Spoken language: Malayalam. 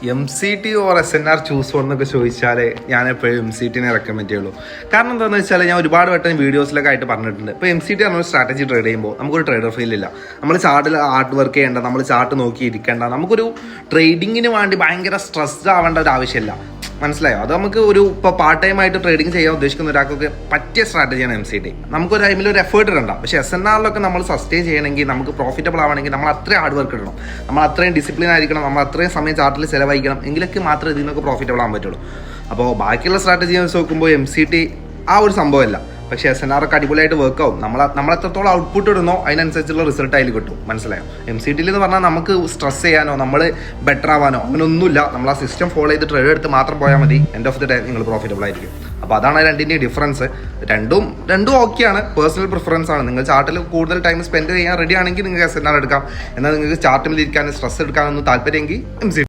MCT ഓർ SNR ചൂസ് എന്നൊക്കെ ചോദിച്ചാൽ ഞാൻ എപ്പോഴും MCT റെക്കമെൻഡ് ചെയ്യുള്ളൂ. കാരണം എന്താണെന്ന് വെച്ചാൽ ഞാൻ ഒരുപാട് വട്ടം വീഡിയോസിലൊക്കെ ആയിട്ട് പറഞ്ഞിട്ടുണ്ട്. ഇപ്പോൾ MCT പറഞ്ഞ സ്ട്രാറ്റജി ട്രേഡ് ചെയ്യുമ്പോൾ നമുക്കൊരു ട്രേഡർ ഫീൽ ഇല്ല. നമ്മൾ ചാർട്ടിൽ ഹാർഡ് വർക്ക് ചെയ്യേണ്ട, നമ്മൾ ചാർട്ട് നോക്കി ഇരിക്കേണ്ട, നമുക്കൊരു ട്രേഡിങ്ങിന് വേണ്ടി ഭയങ്കര സ്ട്രെസ്ഡ് ആവേണ്ട ഒരു ആവശ്യമില്ല. മനസ്സിലായോ? അത് നമുക്ക് ഒരു ഇപ്പോൾ പാർട്ട് ടൈം ആയിട്ട് ട്രേഡിംഗ് ചെയ്യാൻ ഉദ്ദേശിക്കുന്ന ഒരാൾക്കൊക്കെ പറ്റിയ സ്ട്രാറ്റജിയാണ് MCT. നമുക്കൊരു ടൈമിൽ ഒരു എഫേർട്ട് ഇടണ്ട. പക്ഷേ SNRലൊക്കെ നമ്മൾ സസ്റ്റെയിൻ ചെയ്യണമെങ്കിൽ, നമുക്ക് പ്രോഫിറ്റബിൾ ആവണമെങ്കിൽ നമ്മൾ അത്രയും ഹാർഡ് വർക്ക് ഇടണം, നമ്മൾ അത്രയും ഡിസിപ്ലിൻ ആയിരിക്കണം, നമ്മൾ അത്രയും സമയം ചാർട്ടിൽ ചിലവഴിക്കണം. എങ്കിലൊക്കെ മാത്രമേ ഇതിൽ നിന്നൊക്കെ പ്രോഫിറ്റബിൾ ആകാൻ പറ്റുള്ളൂ. അപ്പോൾ ബാക്കിയുള്ള സ്ട്രാറ്റജി നോക്കുമ്പോൾ MCT ആ ഒരു സംഭവമല്ല. പക്ഷേ SNR ഒക്കെ അടിപൊളിയായിട്ട് വർക്ക് ആവും. നമ്മൾ എത്രത്തോളം ഔട്ട്പുട്ട് ഇടുന്നോ അതിനനുസരിച്ചുള്ള റിസൾട്ട് അതിൽ കിട്ടും. മനസ്സിലായോ? MCTയിൽ എന്ന് പറഞ്ഞാൽ നമുക്ക് സ്ട്രെസ് ചെയ്യാനോ നമ്മൾ ബെറ്റർ ആവാനോ അങ്ങനെയൊന്നുമില്ല. നമ്മൾ ആ സിസ്റ്റം ഫോളോ ചെയ്ത് ട്രേഡ് എടുത്ത് മാത്രം പോയാൽ മതി. എൻഡ് ഓഫ് ദി ഡേ നിങ്ങൾ പ്രോഫിറ്റബിൾ ആയിരിക്കും. അപ്പോൾ അതാണ് രണ്ടിൻ്റെയും ഡിഫറൻസ്. രണ്ടും ഓക്കെയാണ്, പേഴ്സണൽ പ്രിഫറൻസ് ആണ്. നിങ്ങൾ ചാർട്ടിൽ കൂടുതൽ ടൈം സ്പെൻഡ് ചെയ്യാൻ റെഡി ആണെങ്കിൽ നിങ്ങൾക്ക് SNR എടുക്കാം. എന്നാൽ നിങ്ങൾക്ക് ചാർട്ടിൽ ഇരിക്കാൻ സ്ട്രെസ് എടുക്കാനൊന്നും താല്പര്യമെങ്കിൽ MCT.